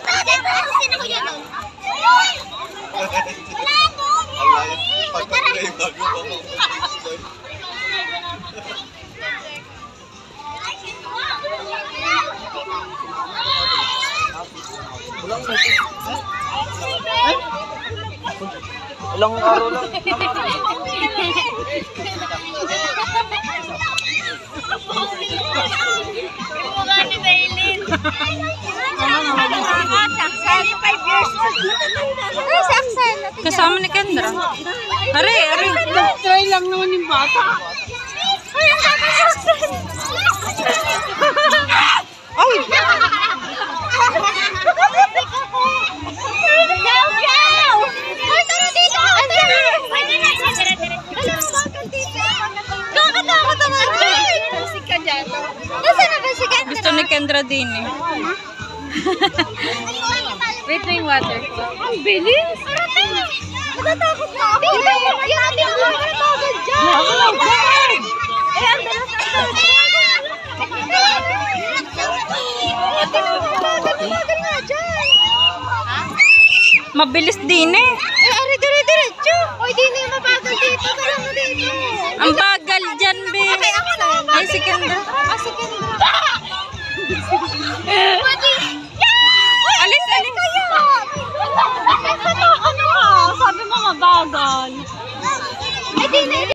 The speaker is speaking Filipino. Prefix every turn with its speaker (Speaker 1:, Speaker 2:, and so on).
Speaker 1: Sino ko yun?
Speaker 2: Ilang araw lang.
Speaker 1: Mukha ni Bailin. 25 years old. Ay, si Axel.
Speaker 3: Kasama ni Kendra. Are.
Speaker 4: Try lang naman yung bata.
Speaker 1: Ay, ang sabi si Axel.
Speaker 4: Ay!
Speaker 1: Yaw! Ay, tara dito! Kakatakot naman dyan! Nasik ka dyan. Nasaan na ba si Kendra?
Speaker 3: Gusto ni Kendra din eh. Wait na yung water.
Speaker 1: Ang bilis! Natatakot na ako. Dito! Yan! Hindi ako natatakot dyan! Eh, ang dalas na ito. Tumagal nga dyan!
Speaker 3: Mabilis din eh.
Speaker 1: Eh, ari dire-diretso! Oy, di na yung mabagal dito. Tara mo dito!